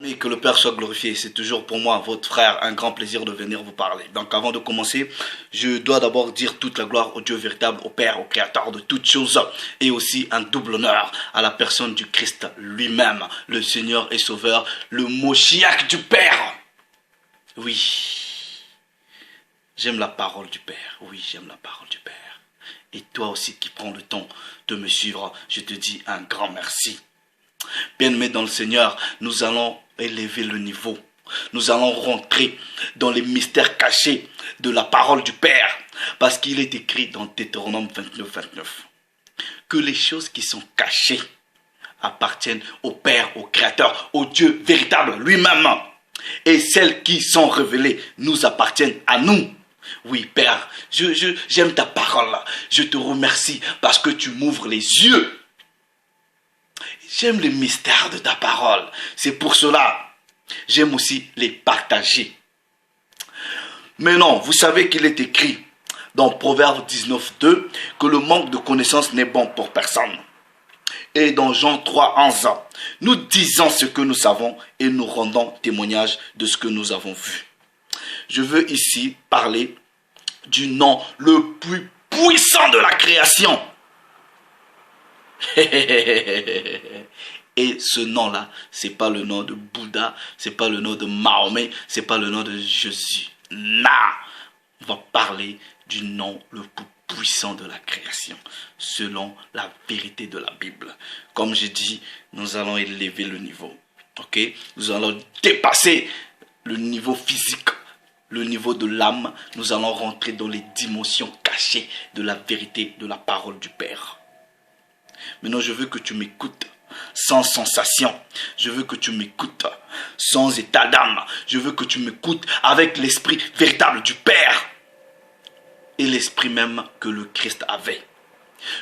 Et que le Père soit glorifié. C'est toujours pour moi, votre frère, un grand plaisir de venir vous parler. Donc avant de commencer, je dois d'abord dire toute la gloire au Dieu véritable, au Père, au Créateur de toutes choses, et aussi un double honneur à la personne du Christ lui-même, le Seigneur et Sauveur, le Moshiach du Père. Oui, j'aime la parole du Père. Oui, j'aime la parole du Père. Et toi aussi qui prends le temps de me suivre, je te dis un grand merci. Bien-aimés dans le Seigneur, nous allons élever le niveau. Nous allons rentrer dans les mystères cachés de la parole du Père. Parce qu'il est écrit dans Deutéronome 29, 29 que les choses qui sont cachées appartiennent au Père, au Créateur, au Dieu véritable lui-même. Et celles qui sont révélées nous appartiennent à nous. Oui, Père, j'aime ta parole. Je te remercie parce que tu m'ouvres les yeux. J'aime les mystères de ta parole. C'est pour cela, j'aime aussi les partager. Mais non, vous savez qu'il est écrit dans Proverbe 19, 2 que le manque de connaissance n'est bon pour personne. Et dans Jean 3, 11, nous disons ce que nous savons et nous rendons témoignage de ce que nous avons vu. Je veux ici parler du nom le plus puissant de la création. Et ce nom-là, c'est pas le nom de Bouddha, c'est pas le nom de Mahomet, c'est pas le nom de Jésus. Non, on va parler du nom le plus puissant de la création, selon la vérité de la Bible. Comme j'ai dit, nous allons élever le niveau. Ok? Nous allons dépasser le niveau physique, le niveau de l'âme. Nous allons rentrer dans les dimensions cachées de la vérité de la parole du Père. Maintenant, je veux que tu m'écoutes sans sensation. Je veux que tu m'écoutes sans état d'âme. Je veux que tu m'écoutes avec l'esprit véritable du Père et l'esprit même que le Christ avait.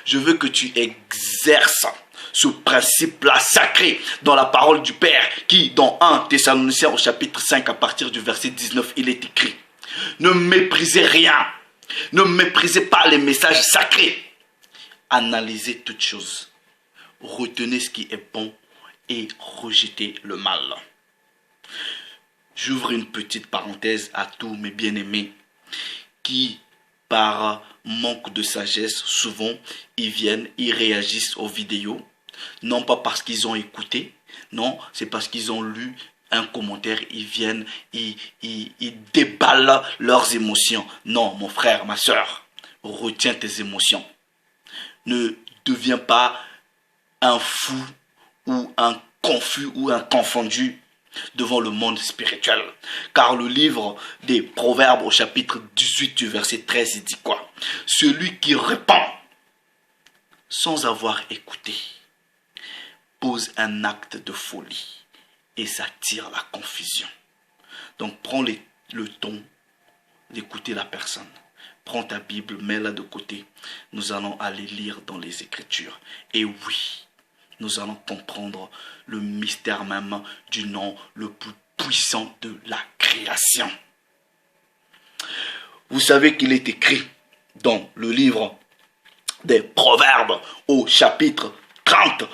Je veux que tu exerces ce principe-là sacré dans la parole du Père qui, dans 1 Thessaloniciens au chapitre 5, à partir du verset 19, il est écrit: ne méprisez rien. Ne méprisez pas les messages sacrés. Analysez toutes choses. Retenez ce qui est bon et rejetez le mal. J'ouvre une petite parenthèse à tous mes bien-aimés qui, par manque de sagesse, souvent, ils réagissent aux vidéos, non pas parce qu'ils ont écouté, non, c'est parce qu'ils ont lu un commentaire, ils déballent leurs émotions. Non, mon frère, ma soeur, retiens tes émotions. Ne deviens pas un fou ou un confus ou un confondu devant le monde spirituel. Car le livre des Proverbes au chapitre 18 du verset 13, il dit quoi? Celui qui répand sans avoir écouté pose un acte de folie et s'attire la confusion. Donc prends le temps d'écouter la personne. Prends ta Bible, mets-la de côté. Nous allons aller lire dans les Écritures. Et oui, nous allons comprendre le mystère même du nom le plus puissant de la création. Vous savez qu'il est écrit dans le livre des Proverbes au chapitre 30.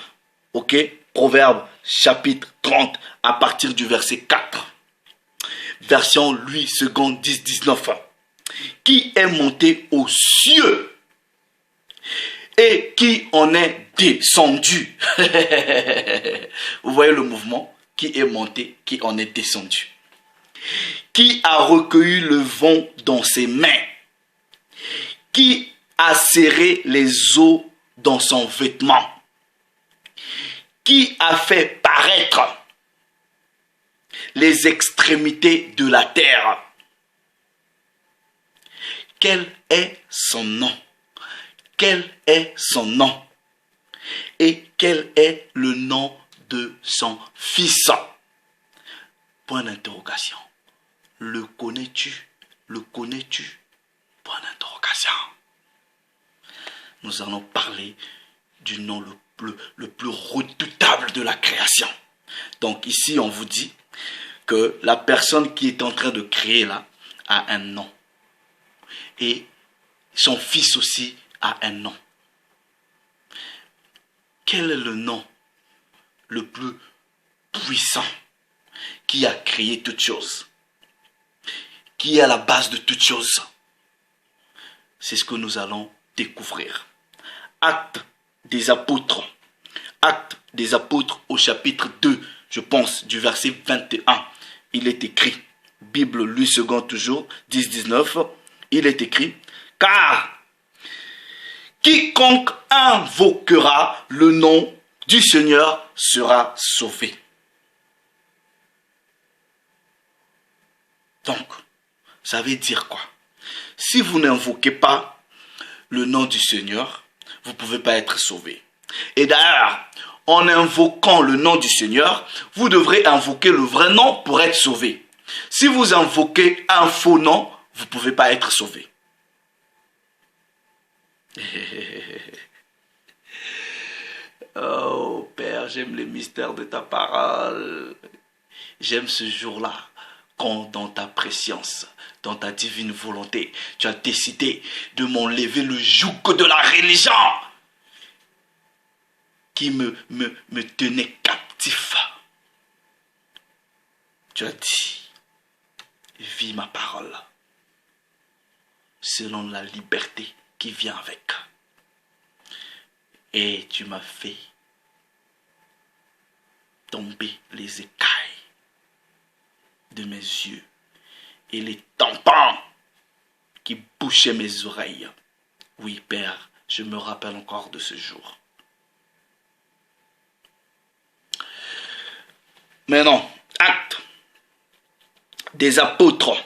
Ok? Proverbes chapitre 30 à partir du verset 4. Version Louis II 10, 19. Qui est monté aux cieux et qui en est descendu. Vous voyez le mouvement? Qui est monté, qui en est descendu. Qui a recueilli le vent dans ses mains. Qui a serré les eaux dans son vêtement. Qui a fait paraître les extrémités de la terre. Quel est son nom? Quel est son nom? Et quel est le nom de son fils? Point d'interrogation. Le connais-tu? Le connais-tu? Point d'interrogation. Nous allons parler du nom le plus redoutable de la création. Donc ici, on vous dit que la personne qui est en train de créer là a un nom. Et son fils aussi a un nom. Quel est le nom le plus puissant qui a créé toutes choses, qui est à la base de toutes choses. C'est ce que nous allons découvrir. Actes des apôtres. Actes des apôtres au chapitre 2, je pense, du verset 21. Il est écrit, Bible lue seconde toujours, 10-19, il est écrit, car quiconque invoquera le nom du Seigneur sera sauvé. Donc, ça veut dire quoi? Si vous n'invoquez pas le nom du Seigneur, vous ne pouvez pas être sauvé. Et d'ailleurs, en invoquant le nom du Seigneur, vous devrez invoquer le vrai nom pour être sauvé. Si vous invoquez un faux nom, vous ne pouvez pas être sauvé. Oh Père, j'aime les mystères de ta parole. J'aime ce jour-là, quand dans ta préscience, dans ta divine volonté, tu as décidé de m'enlever le joug de la religion qui me tenait captif. Tu as dit, vis ma parole selon la liberté qui vient avec. Et tu m'as fait tomber les écailles de mes yeux et les tampons qui bouchaient mes oreilles. Oui, Père, je me rappelle encore de ce jour. Maintenant, acte des apôtres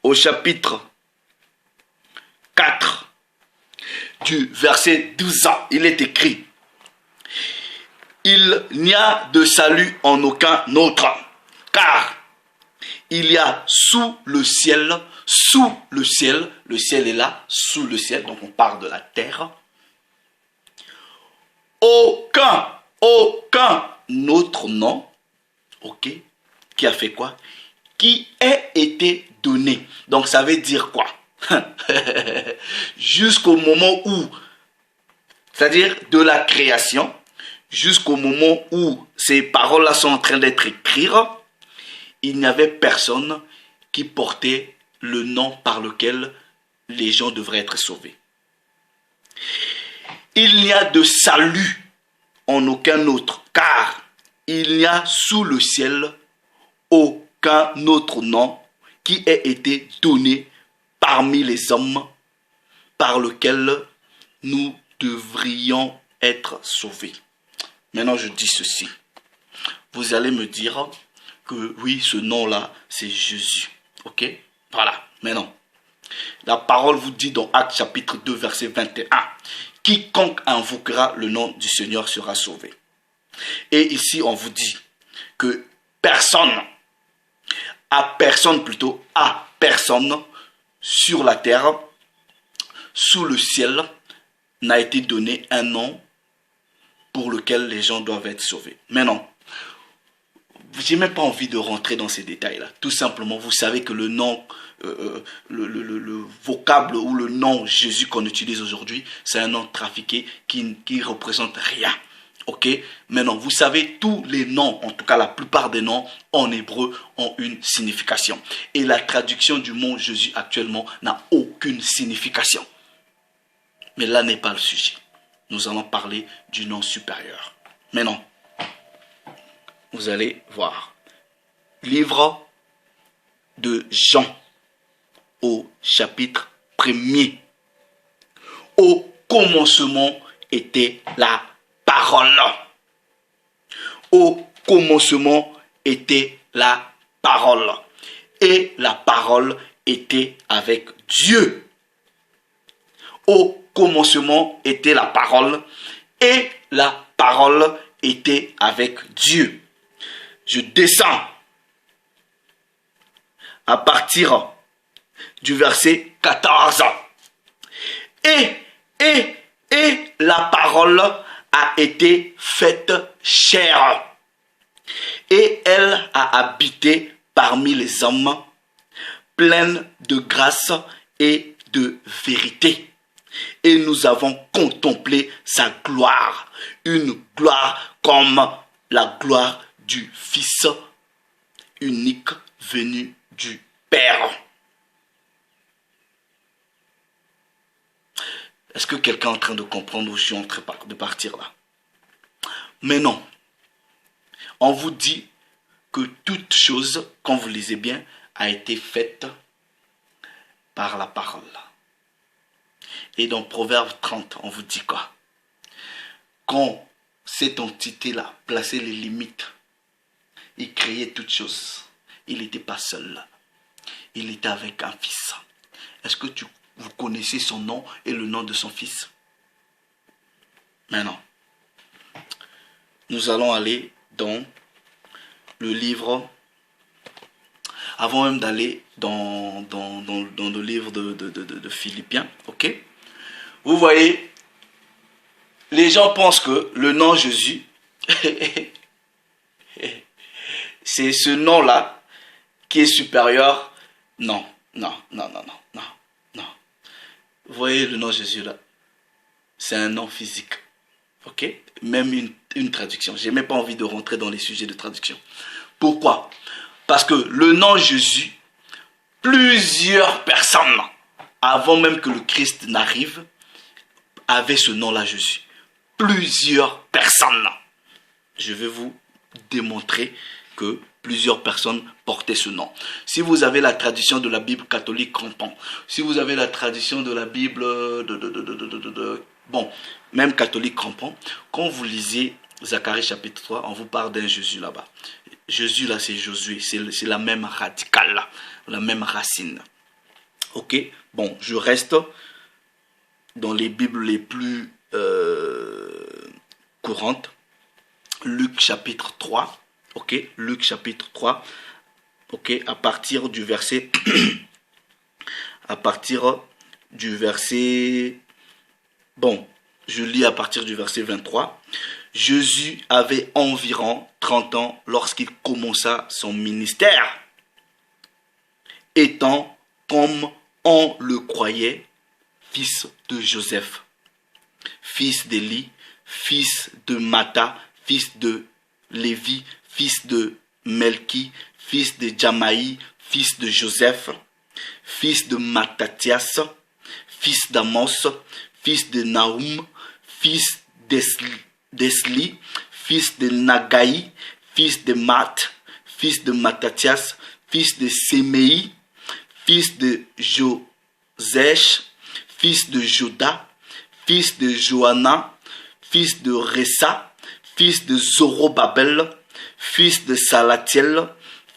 au chapitre 4 du verset 12, il est écrit, il n'y a de salut en aucun autre, car il y a sous le ciel, le ciel est là, sous le ciel, donc on parle de la terre, aucun autre nom, ok, qui a fait quoi? Qui ait été donné. Donc ça veut dire quoi? Jusqu'au moment où, c'est-à-dire de la création, jusqu'au moment où ces paroles-là sont en train d'être écrites, il n'y avait personne qui portait le nom par lequel les gens devraient être sauvés. Il n'y a de salut en aucun autre, car il n'y a sous le ciel aucun autre nom qui ait été donné parmi les hommes par lequel nous devrions être sauvés. Maintenant, je dis ceci. Vous allez me dire que oui, ce nom-là, c'est Jésus. Ok? Voilà. Maintenant, la parole vous dit dans Actes chapitre 2, verset 21. Quiconque invoquera le nom du Seigneur sera sauvé. Et ici, on vous dit que à personne sur la terre, sous le ciel, n'a été donné un nom pour lequel les gens doivent être sauvés. Maintenant, je n'ai même pas envie de rentrer dans ces détails-là. Tout simplement, vous savez que le nom, le vocable ou le nom Jésus qu'on utilise aujourd'hui, c'est un nom trafiqué qui représente rien. Ok? Maintenant, vous savez, tous les noms, en tout cas la plupart des noms en hébreu, ont une signification. Et la traduction du mot Jésus actuellement n'a aucune signification. Mais là n'est pas le sujet. Nous allons parler du nom supérieur. Maintenant, vous allez voir. Livre de Jean au chapitre 1er. Au commencement était la parole. Au commencement était la parole. Et la parole était avec Dieu. Au commencement était la parole. Et la parole était avec Dieu. Je descends à partir du verset 14. Et la parole a été faite chair. Et elle a habité parmi les hommes, pleine de grâce et de vérité. Et nous avons contemplé sa gloire, une gloire comme la gloire du Fils unique venu du Père. Est-ce que quelqu'un est en train de comprendre où je suis en train de partir là? Mais non. On vous dit que toute chose, quand vous lisez bien, a été faite par la parole. Et dans Proverbe 30, on vous dit quoi? Quand cette entité-là plaçait les limites, il créait toutes choses. Il n'était pas seul. Il était avec un fils. Est-ce que vous connaissez son nom et le nom de son fils? Mais non. Nous allons aller dans le livre, avant même d'aller dans le livre de Philippiens, ok? Vous voyez, les gens pensent que le nom Jésus, c'est ce nom-là qui est supérieur. Non, non, non, non, non, non, non. Vous voyez le nom Jésus là, c'est un nom physique, ok? Même une traduction. J'ai même pas envie de rentrer dans les sujets de traduction. Pourquoi? Parce que le nom Jésus, plusieurs personnes, avant même que le Christ n'arrive, avaient ce nom-là Jésus. Plusieurs personnes. Je vais vous démontrer que plusieurs personnes portaient ce nom. Si vous avez la tradition de la Bible catholique crampon, si vous avez la tradition de la Bible bon, même catholique crampon, quand vous lisez Zacharie chapitre 3, on vous parle d'un Jésus là-bas. Jésus là, c'est Josué, c'est la même radicale là, la même racine. Ok, bon, je reste dans les Bibles les plus courantes. Luc chapitre 3, ok, Luc chapitre 3, ok, à partir du verset, bon, je lis à partir du verset 23. Jésus avait environ 30 ans lorsqu'il commença son ministère, étant, comme on le croyait, fils de Joseph, fils d'Élie, fils de Mattha, fils de Lévi, fils de Melchi, fils de Jamaï, fils de Joseph, fils de Mattathias, fils d'Amos, fils de Nahum, fils d'Esli, fils de Nagaï, fils de Matt, fils de Mattathias, fils de Séméi, fils de Josèche, fils de Joda, fils de Johanna, fils de Ressa, fils de Zorobabel, fils de Salatiel,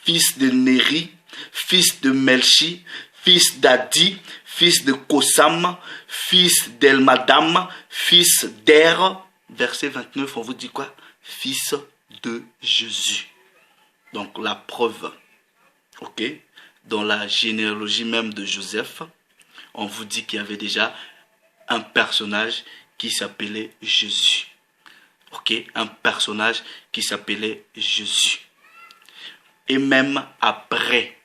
fils de Néri, fils de Melchi, fils d'Adi, fils de Kosam, fils d'Elmadam, fils d'Er. Verset 29, on vous dit quoi? Fils de Jésus. Donc la preuve, ok, dans la généalogie même de Joseph, on vous dit qu'il y avait déjà un personnage qui s'appelait Jésus. Ok, un personnage qui s'appelait Jésus. Et même après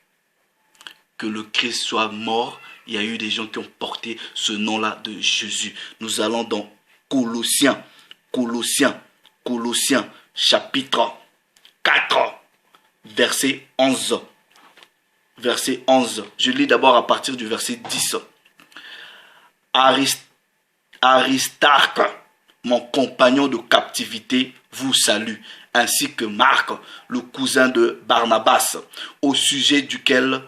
que le Christ soit mort, il y a eu des gens qui ont porté ce nom-là de Jésus. Nous allons dans Colossiens, chapitre 4, verset 11. Verset 11. Je lis d'abord à partir du verset 10. Aristarque, mon compagnon de captivité, vous salue, ainsi que Marc, le cousin de Barnabas, au sujet duquel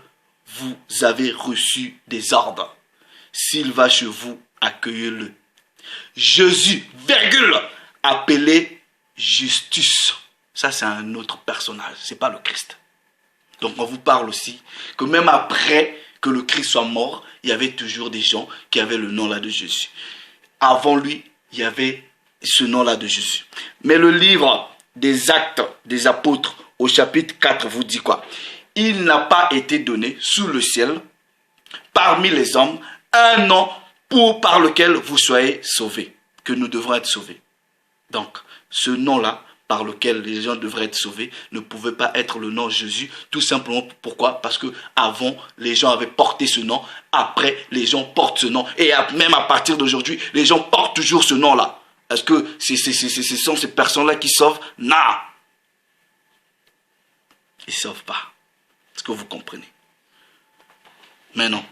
vous avez reçu des ordres. S'il va chez vous, accueillez-le. Jésus, virgule, appelé Justus. Ça, c'est un autre personnage, ce n'est pas le Christ. Donc, on vous parle aussi que même après que le Christ soit mort, il y avait toujours des gens qui avaient le nom là de Jésus. Avant lui, il y avait ce nom-là de Jésus. Mais le livre des Actes des Apôtres au chapitre 4 vous dit quoi? Il n'a pas été donné sous le ciel, parmi les hommes, un nom par lequel vous soyez sauvés, que nous devrons être sauvés. Donc, ce nom-là, par lequel les gens devraient être sauvés, ne pouvait pas être le nom Jésus, tout simplement pourquoi? Parce que avant, les gens avaient porté ce nom, après, les gens portent ce nom, et même à partir d'aujourd'hui, les gens portent toujours ce nom-là. Est-ce que ce sont ces personnes-là qui sauvent? Non. Ils ne savent pas. Est-ce que vous comprenez? Mais non.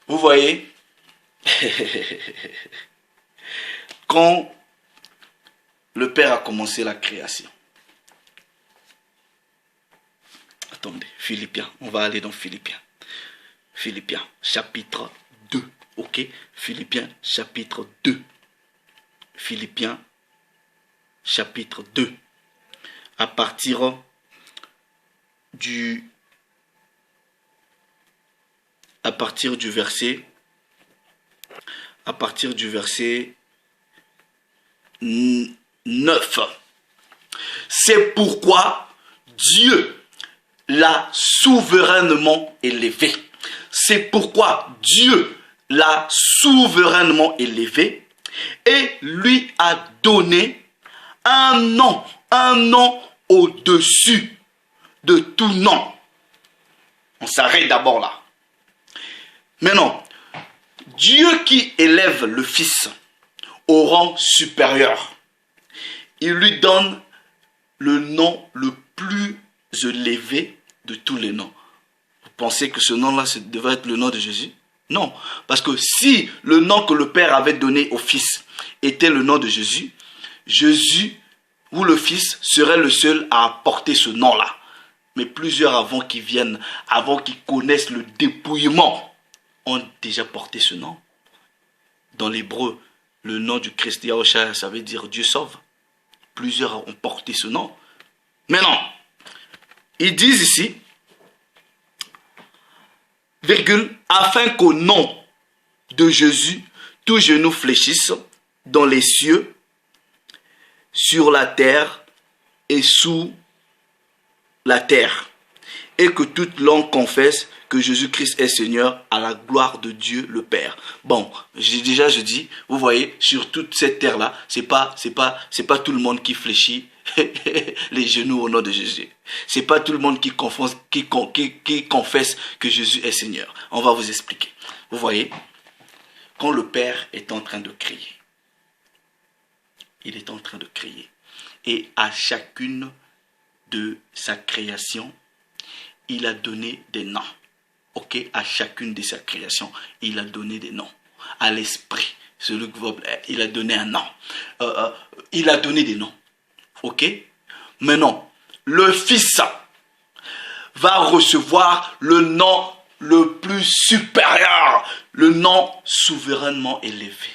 Vous voyez, quand le Père a commencé la création, attendez, Philippiens, on va aller dans Philippiens. Philippiens, chapitre 2, ok? Philippiens, chapitre 2. Philippiens, chapitre 2. À partir du verset 9. C'est pourquoi Dieu l'a souverainement élevé. C'est pourquoi Dieu l'a souverainement élevé et lui a donné un nom au-dessus de tout nom. On s'arrête d'abord là. Maintenant, Dieu qui élève le Fils au rang supérieur, il lui donne le nom le plus élevé de tous les noms. Vous pensez que ce nom-là devait être le nom de Jésus? Non, parce que si le nom que le Père avait donné au Fils était le nom de Jésus, Jésus ou le Fils serait le seul à porter ce nom-là. Mais plusieurs avant qu'ils viennent, avant qu'ils connaissent le dépouillement, ont déjà porté ce nom. Dans l'hébreu, le nom du Christ Yahushua, ça veut dire Dieu sauve. Plusieurs ont porté ce nom. Mais non, ils disent ici, virgule, afin qu'au nom de Jésus, tout genou fléchisse dans les cieux, sur la terre et sous la terre, et que toute langue confesse que Jésus-Christ est Seigneur à la gloire de Dieu le Père. Bon, je dis, vous voyez, sur toute cette terre-là, c'est pas tout le monde qui fléchit les genoux au nom de Jésus. C'est pas tout le monde qui confesse que Jésus est Seigneur. On va vous expliquer. Vous voyez, quand le Père est en train de crier, il est en train de crier. Et à chacune de sa création, il a donné des noms. Ok, à chacune de sa création, il a donné des noms. À l'esprit, celui qui va, il a donné un nom. Il a donné des noms. Ok. Maintenant, le Fils va recevoir le nom le plus supérieur, le nom souverainement élevé.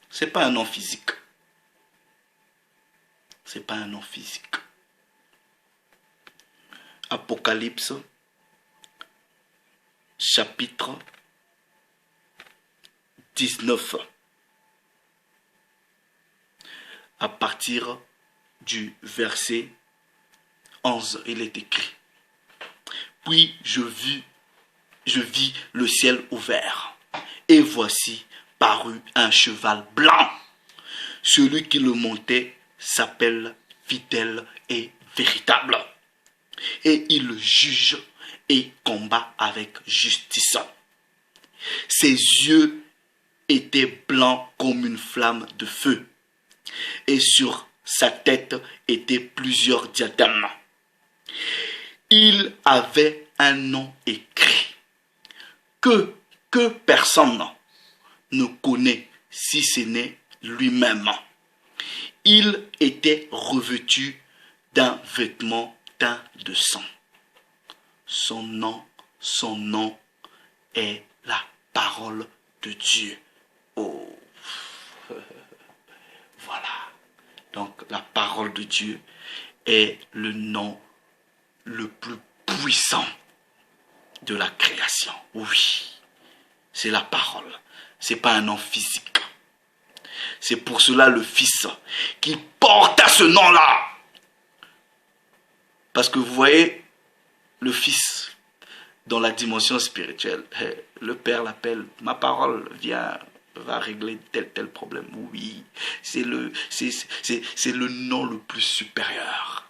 C'est pas un nom physique. C'est pas un nom physique. Apocalypse, chapitre 19. À partir du verset 11, il est écrit. Puis je vis le ciel ouvert, et voici parut un cheval blanc. Celui qui le montait s'appelle fidèle et véritable. Et il juge et combat avec justice. Ses yeux étaient blancs comme une flamme de feu. Et sur sa tête étaient plusieurs diadèmes. Il avait un nom écrit que personne ne connaît si ce n'est lui-même. Il était revêtu d'un vêtement teint de sang. Son nom est la parole de Dieu. Oh, voilà. Donc la parole de Dieu est le nom le plus puissant de la création. Oui, c'est la parole. C'est pas un nom physique. C'est pour cela le Fils qui porte à ce nom-là. Parce que vous voyez, le Fils, dans la dimension spirituelle, le Père l'appelle, ma parole va régler tel problème. Oui, c'est le nom le plus supérieur.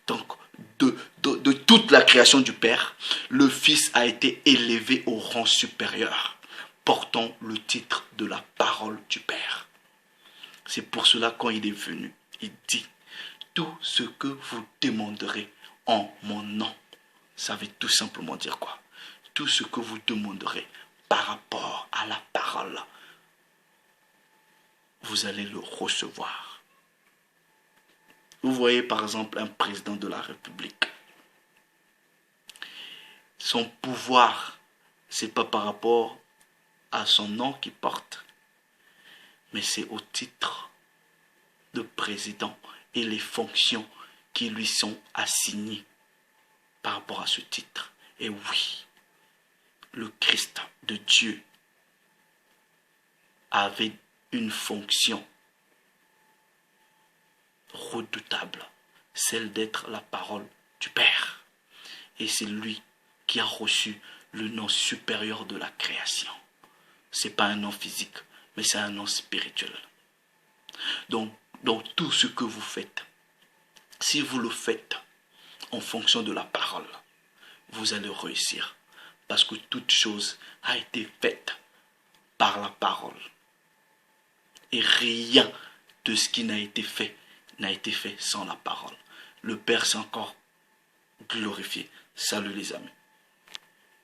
Donc, de toute la création du Père, le Fils a été élevé au rang supérieur, portant le titre de la parole du Père. C'est pour cela, quand il est venu, il dit, tout ce que vous demanderez en mon nom. Ça veut tout simplement dire quoi? Tout ce que vous demanderez par rapport à la parole, vous allez le recevoir. Vous voyez par exemple un président de la République. Son pouvoir, ce n'est pas par rapport à son nom qu'il porte, mais c'est au titre de président et les fonctions qui lui sont assignées par rapport à ce titre. Et oui, le Christ de Dieu avait une fonction redoutable, celle d'être la parole du Père. Et c'est lui qui a reçu le nom supérieur de la création. Ce n'est pas un nom physique, mais c'est un nom spirituel. Donc tout ce que vous faites, si vous le faites en fonction de la parole, vous allez réussir. Parce que toute chose a été faite par la parole. Et rien de ce qui n'a été fait sans la parole. Le Père s'est encore glorifié. Salut les amis.